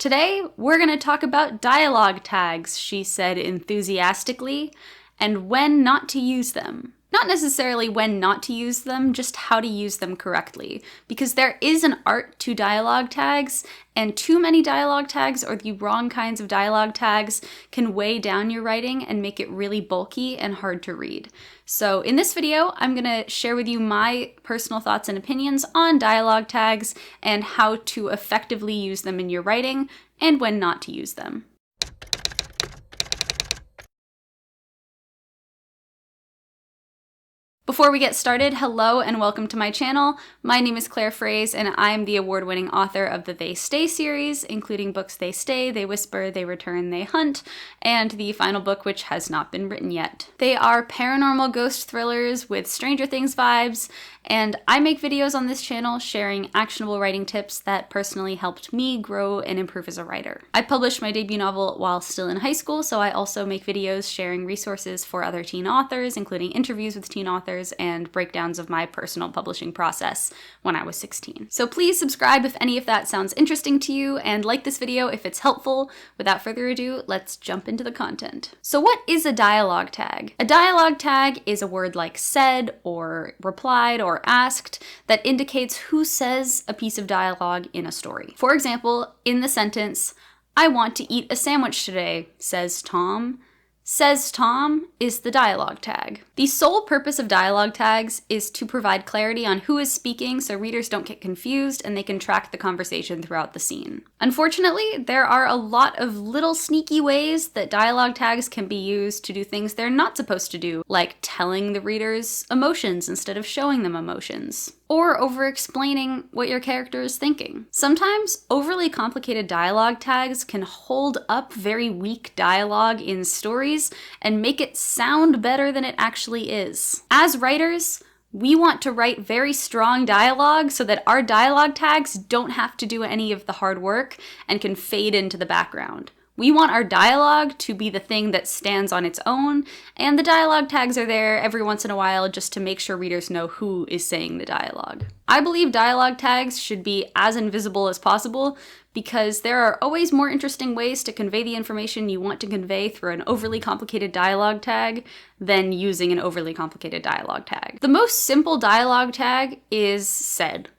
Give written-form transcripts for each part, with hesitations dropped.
Today, we're going to talk about dialogue tags, she said enthusiastically, and when not to use them. Not necessarily when not to use them, just how to use them correctly. Because there is an art to dialogue tags, and too many dialogue tags or the wrong kinds of dialogue tags can weigh down your writing and make it really bulky and hard to read. So in this video, I'm going to share with you my personal thoughts and opinions on dialogue tags and how to effectively use them in your writing and when not to use them. Before we get started, hello and welcome to my channel. My name is Claire Fraise and I am the award-winning author of the They Stay series, including books They Stay, They Whisper, They Return, They Hunt, and the final book which has not been written yet. They are paranormal ghost thrillers with Stranger Things vibes, and I make videos on this channel sharing actionable writing tips that personally helped me grow and improve as a writer. I published my debut novel while still in high school, so I also make videos sharing resources for other teen authors, including interviews with teen authors and breakdowns of my personal publishing process when I was 16. So please subscribe if any of that sounds interesting to you, and like this video if it's helpful. Without further ado, let's jump into the content. So what is a dialogue tag? A dialogue tag is a word like said or replied or asked that indicates who says a piece of dialogue in a story. For example, in the sentence, "I want to eat a sandwich today," says Tom. Says Tom is the dialogue tag. The sole purpose of dialogue tags is to provide clarity on who is speaking so readers don't get confused and they can track the conversation throughout the scene. Unfortunately, there are a lot of little sneaky ways that dialogue tags can be used to do things they're not supposed to do, like telling the readers emotions instead of showing them emotions, or over-explaining what your character is thinking. Sometimes, overly complicated dialogue tags can hold up very weak dialogue in stories and make it sound better than it actually is. As writers, we want to write very strong dialogue so that our dialogue tags don't have to do any of the hard work and can fade into the background. We want our dialogue to be the thing that stands on its own, and the dialogue tags are there every once in a while just to make sure readers know who is saying the dialogue. I believe dialogue tags should be as invisible as possible because there are always more interesting ways to convey the information you want to convey through an overly complicated dialogue tag than using an overly complicated dialogue tag. The most simple dialogue tag is said.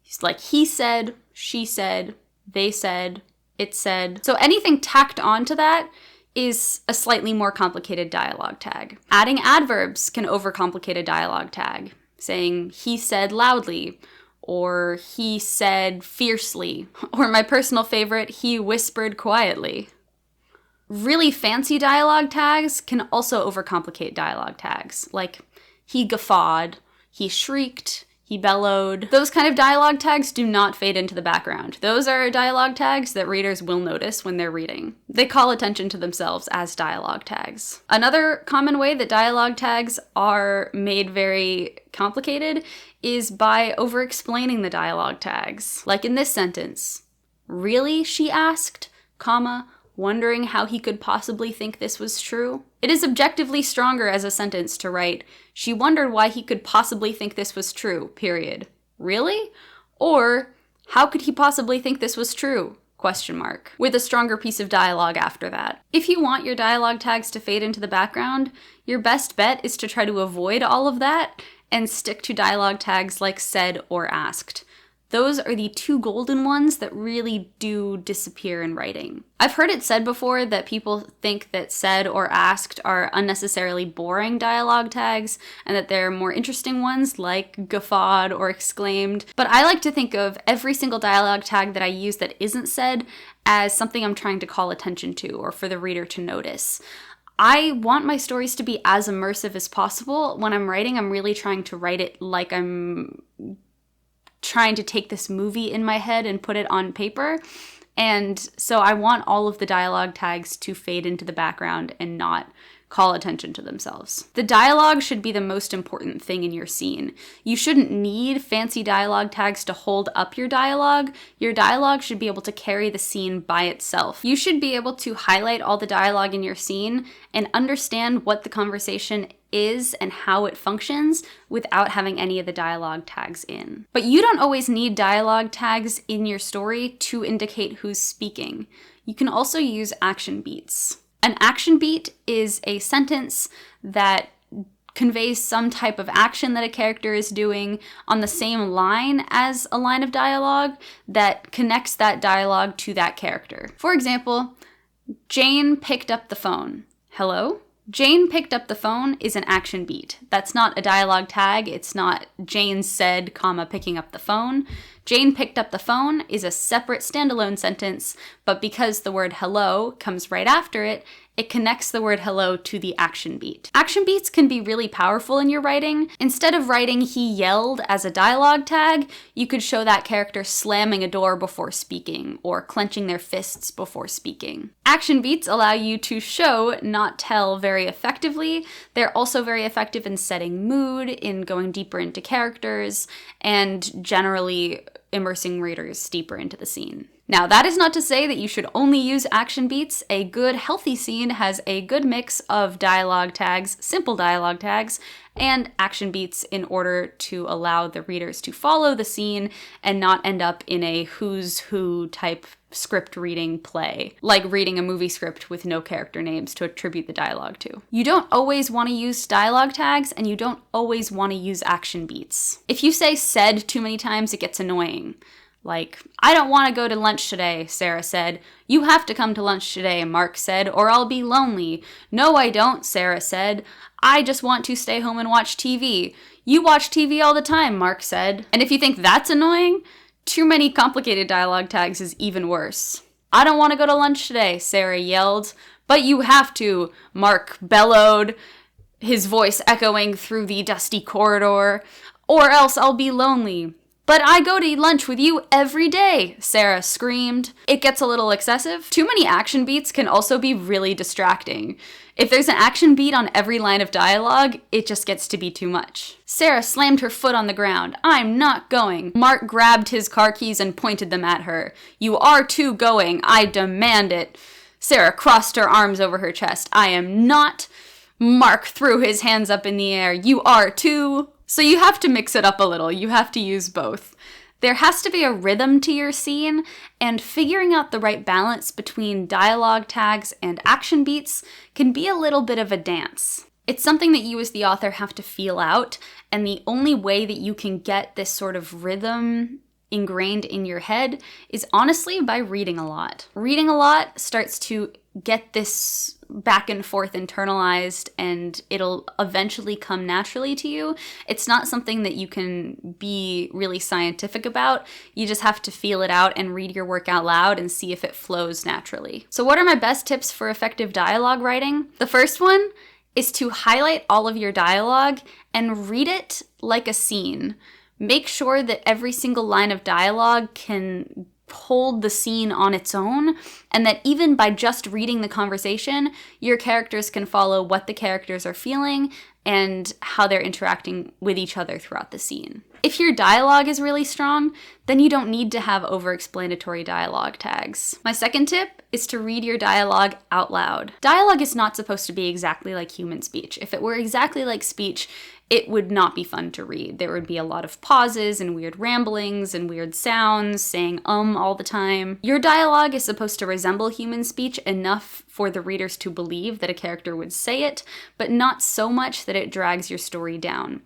It's like he said, she said, they said, it said. So anything tacked onto that is a slightly more complicated dialogue tag. Adding adverbs can overcomplicate a dialogue tag, saying he said loudly, or he said fiercely, or my personal favorite, he whispered quietly. Really fancy dialogue tags can also overcomplicate dialogue tags, like he guffawed, he shrieked, he bellowed. Those kind of dialogue tags do not fade into the background. Those are dialogue tags that readers will notice when they're reading. They call attention to themselves as dialogue tags. Another common way that dialogue tags are made very complicated is by over-explaining the dialogue tags. Like in this sentence, "Really?" she asked, comma, wondering how he could possibly think this was true. It is objectively stronger as a sentence to write, "She wondered why he could possibly think this was true, period. Really?" Or, "How could he possibly think this was true?" Question mark, with a stronger piece of dialogue after that. If you want your dialogue tags to fade into the background, your best bet is to try to avoid all of that and stick to dialogue tags like said or asked. Those are the two golden ones that really do disappear in writing. I've heard it said before that people think that said or asked are unnecessarily boring dialogue tags and that there are more interesting ones like guffawed or exclaimed. But I like to think of every single dialogue tag that I use that isn't said as something I'm trying to call attention to or for the reader to notice. I want my stories to be as immersive as possible. When I'm writing, I'm really trying to write it like I'm trying to take this movie in my head and put it on paper. And so I want all of the dialogue tags to fade into the background and not call attention to themselves. The dialogue should be the most important thing in your scene. You shouldn't need fancy dialogue tags to hold up your dialogue. Your dialogue should be able to carry the scene by itself. You should be able to highlight all the dialogue in your scene and understand what the conversation is and how it functions without having any of the dialogue tags in. But you don't always need dialogue tags in your story to indicate who's speaking. You can also use action beats. An action beat is a sentence that conveys some type of action that a character is doing on the same line as a line of dialogue that connects that dialogue to that character. For example, Jane picked up the phone. Hello? Jane picked up the phone is an action beat. That's not a dialogue tag. It's not Jane said, comma, picking up the phone. Jane picked up the phone is a separate standalone sentence, but because the word hello comes right after it, it connects the word hello to the action beat. Action beats can be really powerful in your writing. Instead of writing he yelled as a dialogue tag, you could show that character slamming a door before speaking or clenching their fists before speaking. Action beats allow you to show, not tell, very effectively. They're also very effective in setting mood, in going deeper into characters, and generally immersing readers deeper into the scene. Now, that is not to say that you should only use action beats. A good, healthy scene has a good mix of dialogue tags, simple dialogue tags, and action beats in order to allow the readers to follow the scene and not end up in a who's who type script reading play, like reading a movie script with no character names to attribute the dialogue to. You don't always want to use dialogue tags, and you don't always want to use action beats. If you say said too many times, it gets annoying. Like, I don't want to go to lunch today, Sarah said. You have to come to lunch today, Mark said, or I'll be lonely. No, I don't, Sarah said. I just want to stay home and watch TV. You watch TV all the time, Mark said. And if you think that's annoying, too many complicated dialogue tags is even worse. I don't want to go to lunch today, Sarah yelled. But you have to, Mark bellowed, his voice echoing through the dusty corridor. Or else I'll be lonely. But I go to eat lunch with you every day, Sarah screamed. It gets a little excessive. Too many action beats can also be really distracting. If there's an action beat on every line of dialogue, it just gets to be too much. Sarah slammed her foot on the ground. I'm not going. Mark grabbed his car keys and pointed them at her. You are too going. I demand it. Sarah crossed her arms over her chest. I am not. Mark threw his hands up in the air. You are too. So you have to mix it up a little. You have to use both. There has to be a rhythm to your scene, and figuring out the right balance between dialogue tags and action beats can be a little bit of a dance. It's something that you as the author have to feel out, and the only way that you can get this sort of rhythm ingrained in your head is honestly by reading a lot. Reading a lot starts to get this back and forth internalized, and it'll eventually come naturally to you. It's not something that you can be really scientific about. You just have to feel it out and read your work out loud and see if it flows naturally. So what are my best tips for effective dialogue writing? The first one is to highlight all of your dialogue and read it like a scene. Make sure that every single line of dialogue can hold the scene on its own, and that even by just reading the conversation, your characters can follow what the characters are feeling and how they're interacting with each other throughout the scene. If your dialogue is really strong, then you don't need to have over-explanatory dialogue tags. My second tip is to read your dialogue out loud. Dialogue is not supposed to be exactly like human speech. If it were exactly like speech, it would not be fun to read. There would be a lot of pauses and weird ramblings and weird sounds, saying all the time. Your dialogue is supposed to resemble human speech enough for the readers to believe that a character would say it, but not so much that it drags your story down.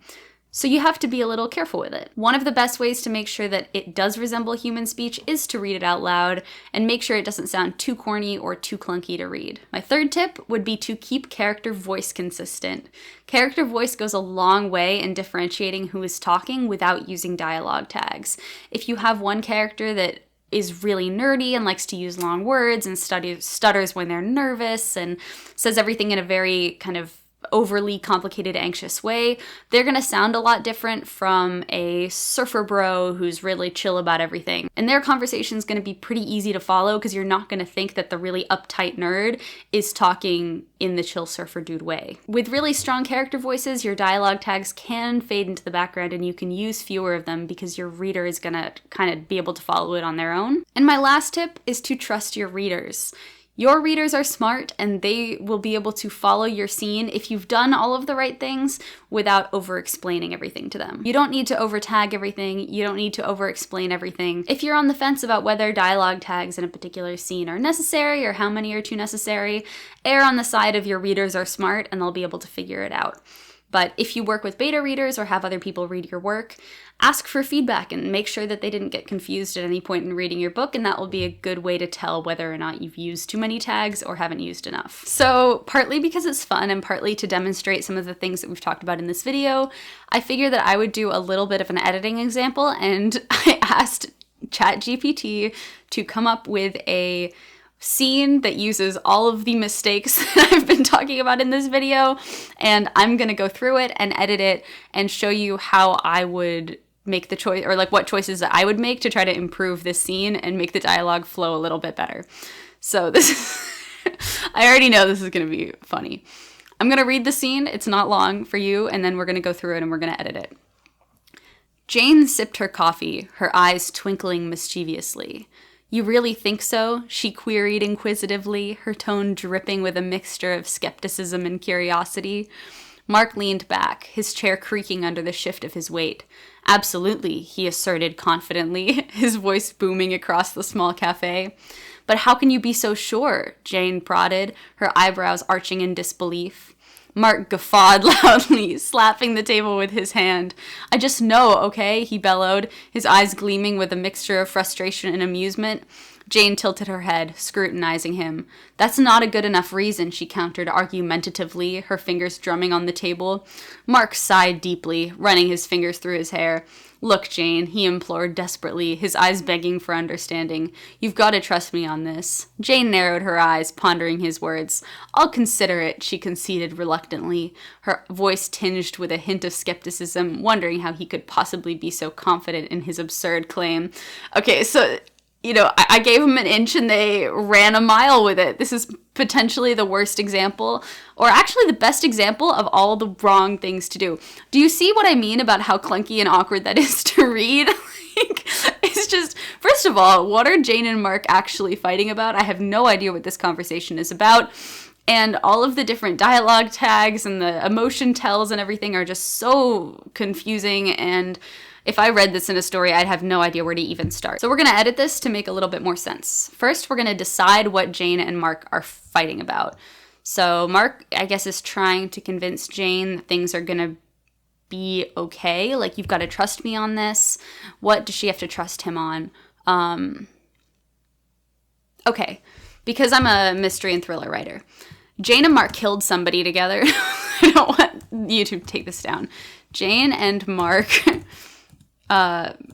So you have to be a little careful with it. One of the best ways to make sure that it does resemble human speech is to read it out loud and make sure it doesn't sound too corny or too clunky to read. My third tip would be to keep character voice consistent. Character voice goes a long way in differentiating who is talking without using dialogue tags. If you have one character that is really nerdy and likes to use long words and stutters when they're nervous and says everything in a very kind of overly complicated, anxious way. They're going to sound a lot different from a surfer bro who's really chill about everything. And their conversation is going to be pretty easy to follow because you're not going to think that the really uptight nerd is talking in the chill surfer dude way. With really strong character voices, your dialogue tags can fade into the background and you can use fewer of them because your reader is going to kind of be able to follow it on their own. And my last tip is to trust your readers. Your readers are smart and they will be able to follow your scene if you've done all of the right things without over-explaining everything to them. You don't need to over-tag everything, you don't need to over-explain everything. If you're on the fence about whether dialogue tags in a particular scene are necessary or how many are too necessary, err on the side of your readers are smart and they'll be able to figure it out. But if you work with beta readers or have other people read your work, ask for feedback and make sure that they didn't get confused at any point in reading your book, and that will be a good way to tell whether or not you've used too many tags or haven't used enough. So partly because it's fun and partly to demonstrate some of the things that we've talked about in this video, I figured that I would do a little bit of an editing example, and I asked ChatGPT to come up with a scene that uses all of the mistakes that I've been talking about in this video, and I'm gonna go through it and edit it and show you how I would make the choice, or like what choices that I would make to try to improve this scene and make the dialogue flow a little bit better. So this is I already know this is gonna be funny. I'm gonna read the scene, it's not long for you, and then we're gonna go through it and we're gonna edit it. Jane sipped her coffee, her eyes twinkling mischievously. "You really think so?" she queried inquisitively, her tone dripping with a mixture of skepticism and curiosity. Mark leaned back, his chair creaking under the shift of his weight. "Absolutely," he asserted confidently, his voice booming across the small cafe. "But how can you be so sure?" Jane prodded, her eyebrows arching in disbelief. Mark guffawed loudly, slapping the table with his hand. "I just know, okay?" he bellowed, his eyes gleaming with a mixture of frustration and amusement. Jane tilted her head, scrutinizing him. "That's not a good enough reason," she countered argumentatively, her fingers drumming on the table. Mark sighed deeply, running his fingers through his hair. "Look, Jane," he implored desperately, his eyes begging for understanding. "You've got to trust me on this." Jane narrowed her eyes, pondering his words. "I'll consider it," she conceded reluctantly, her voice tinged with a hint of skepticism, wondering how he could possibly be so confident in his absurd claim. Okay, so I gave them an inch and they ran a mile with it. This is potentially the worst example, or actually the best example of all the wrong things to do. Do you see what I mean about how clunky and awkward that is to read? It's just, first of all, what are Jane and Mark actually fighting about? I have no idea what this conversation is about. And all of the different dialogue tags and the emotion tells and everything are just so confusing, and if I read this in a story, I'd have no idea where to even start. So we're going to edit this to make a little bit more sense. First, we're going to decide what Jane and Mark are fighting about. So Mark, I guess, is trying to convince Jane that things are going to be okay. Like, you've got to trust me on this. What does she have to trust him on? Okay, because I'm a mystery and thriller writer. Jane and Mark killed somebody together. I don't want you to take this down. Jane and Mark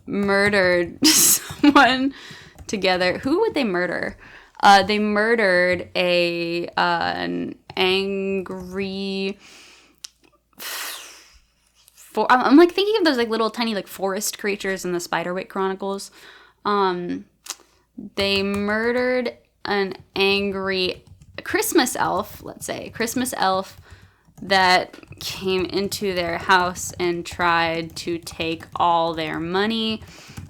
murdered someone together. Who would they murder? They murdered an angry... I'm like thinking of those like little tiny like forest creatures in the Spiderwick Chronicles. They murdered an angry Christmas elf, let's say. Christmas elf that came into their house and tried to take all their money.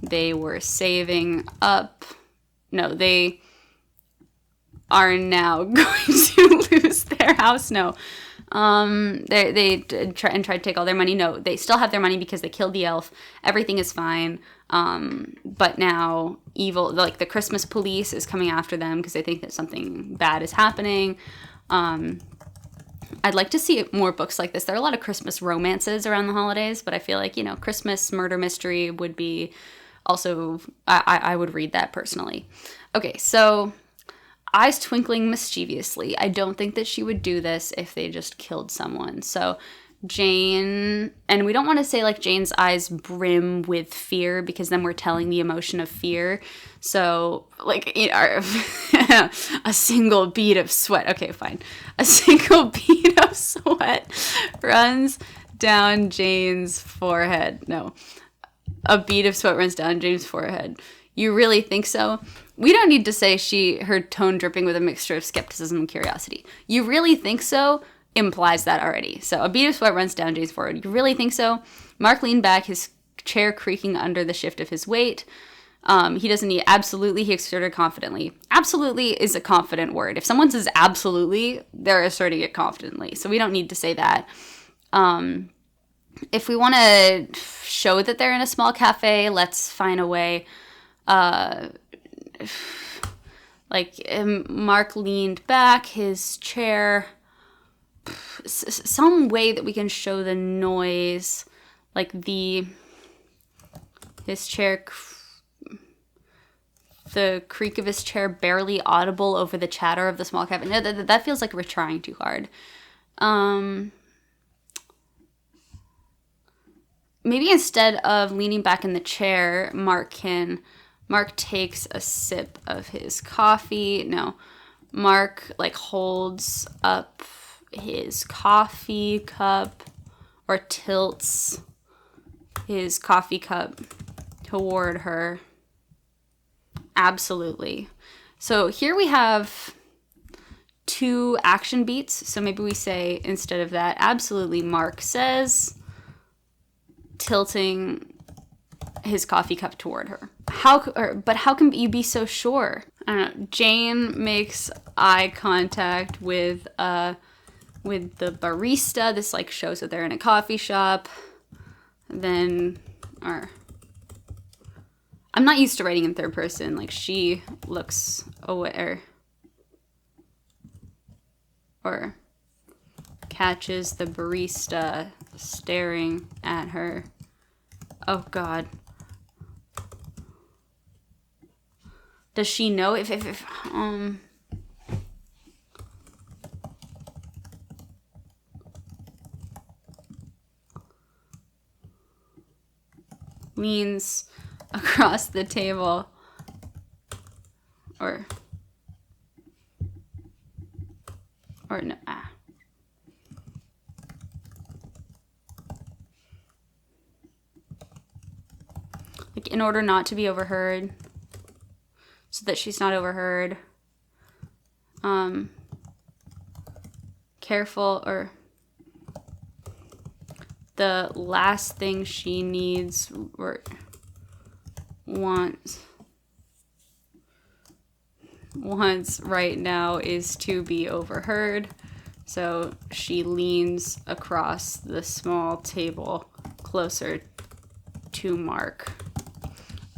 They were saving up. No, they are now going to lose their house. No. They tried to take all their money. No, they still have their money because they killed the elf. Everything is fine. But now evil, like the Christmas police is coming after them because they think that something bad is happening. I'd like to see more books like this. There are a lot of Christmas romances around the holidays, but I feel like, Christmas murder mystery would be also, I would read that personally. Okay, so eyes twinkling mischievously. I don't think that she would do this if they just killed someone. So Jane, and we don't want to say like Jane's eyes brim with fear because then we're telling the emotion of fear. So like a single bead of sweat. Okay, fine. A single bead of sweat runs down Jane's forehead. No, a bead of sweat runs down Jane's forehead. You really think so? We don't need to say her tone dripping with a mixture of skepticism and curiosity. You really think so? Implies that already. So a bead of sweat runs down Jane's forehead. You really think so? Mark leaned back, his chair creaking under the shift of his weight. He doesn't need absolutely, he exerted confidently. Absolutely is a confident word. If someone says absolutely, they're asserting it confidently. So we don't need to say that. If we want to show that they're in a small cafe, let's find a way. Mark leaned back, his chair, some way that we can show the noise, like his chair, the creak of his chair barely audible over the chatter of the small cafe. No, that feels like we're trying too hard. Maybe instead of leaning back in the chair, Mark takes a sip of his coffee. No, Mark holds up his coffee cup or tilts his coffee cup toward her. Absolutely. So here we have 2 action beats. So maybe we say instead of that, absolutely, Mark says, tilting his coffee cup toward her. But how can you be so sure? I don't know. Jane makes eye contact with the barista. This shows that they're in a coffee shop. I'm not used to writing in third person. She looks aware or catches the barista staring at her. Oh God. Does she know if leans across the table or no, in order not to be overheard, so that she's not overheard, careful, or the last thing she needs or wants right now is to be overheard. So she leans across the small table closer to Mark.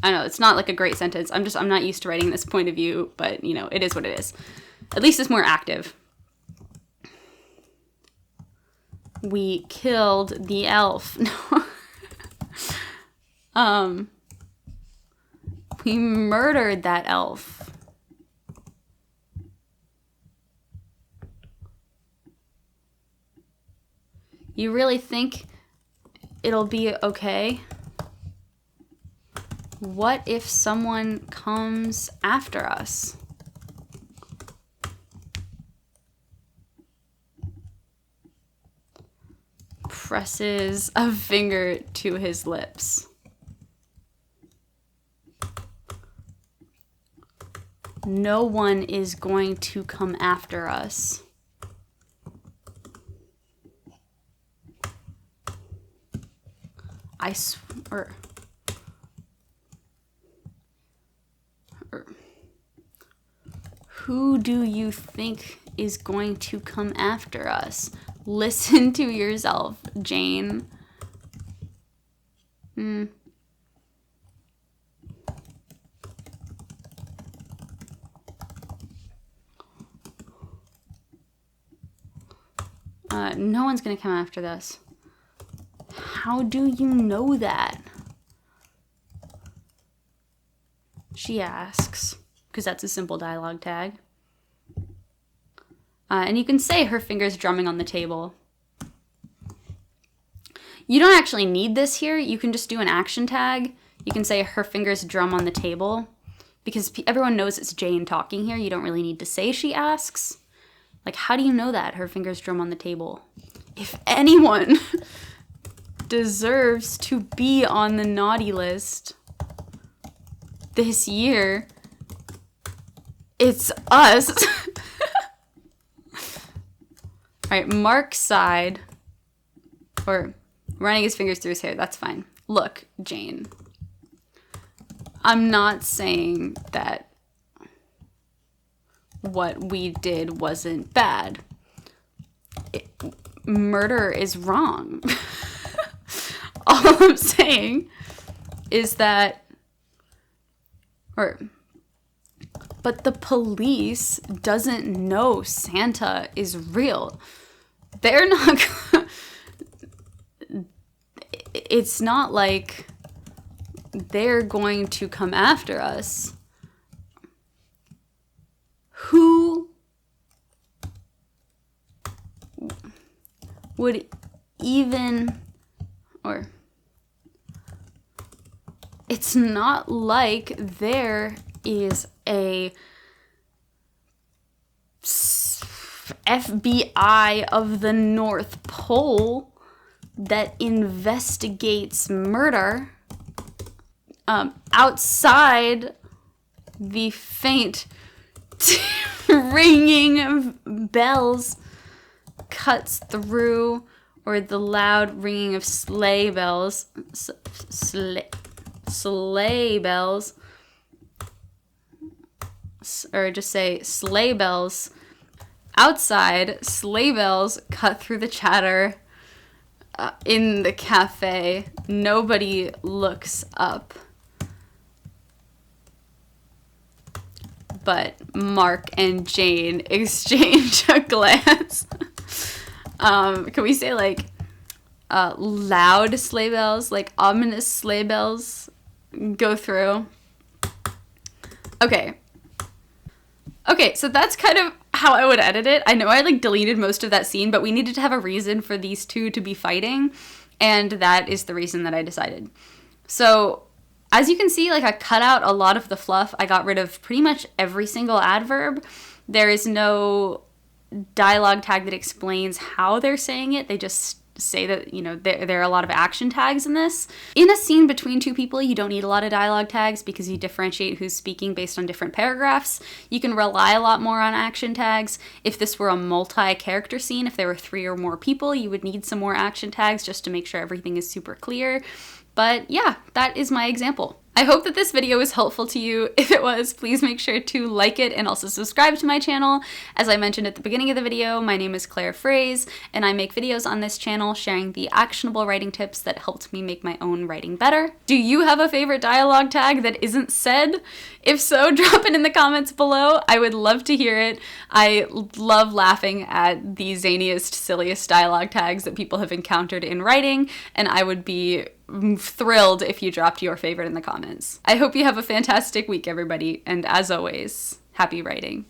I know it's not a great sentence. I'm not used to writing this point of view, but it is what it is. At least it's more active. We killed the elf. No. We murdered that elf. You really think it'll be okay? What if someone comes after us? Presses a finger to his lips. No one is going to come after us. I swear. Who do you think is going to come after us? Listen to yourself, Jane. No one's gonna come after this. How do you know that? She asks, because that's a simple dialogue tag. And you can say her fingers drumming on the table. You don't actually need this here. You can just do an action tag. You can say her fingers drum on the table, because everyone knows it's Jane talking here. You don't really need to say she asks. Like, how do you know that her fingers drum on the table? If anyone deserves to be on the naughty list this year, it's us. All right, Mark's side, or running his fingers through his hair, that's fine. Look, Jane, I'm not saying that what we did wasn't bad. Murder is wrong. All I'm saying is that, but the police doesn't know Santa is real. They're not, it's not like they're going to come after us. Who would even, or it's not like there is a FBI of the North Pole that investigates murder outside the faint ringing of bells cuts through, or the loud ringing of sleigh bells, sleigh bells, or just say sleigh bells. Outside, sleigh bells cut through the chatter in the cafe. Nobody looks up. But Mark and Jane exchange a glance. Can we say like loud sleigh bells, like ominous sleigh bells go through? Okay, so that's kind of how I would edit it. I know I like deleted most of that scene, but we needed to have a reason for these two to be fighting, and that is the reason that I decided. So as you can see, like I cut out a lot of the fluff. I got rid of pretty much every single adverb. There is no dialogue tag that explains how they're saying it. They just say that, you know, there are a lot of action tags in this. In a scene between two people, you don't need a lot of dialogue tags because you differentiate who's speaking based on different paragraphs. You can rely a lot more on action tags. If this were a multi-character scene, if there were 3 or more people, you would need some more action tags just to make sure everything is super clear. But yeah, that is my example. I hope that this video was helpful to you. If it was, please make sure to like it and also subscribe to my channel. As I mentioned at the beginning of the video, my name is Claire Fraise, and I make videos on this channel sharing the actionable writing tips that helped me make my own writing better. Do you have a favorite dialogue tag that isn't said? If so, drop it in the comments below. I would love to hear it. I love laughing at the zaniest, silliest dialogue tags that people have encountered in writing, and I would be thrilled if you dropped your favorite in the comments. I hope you have a fantastic week, everybody, and as always, happy writing.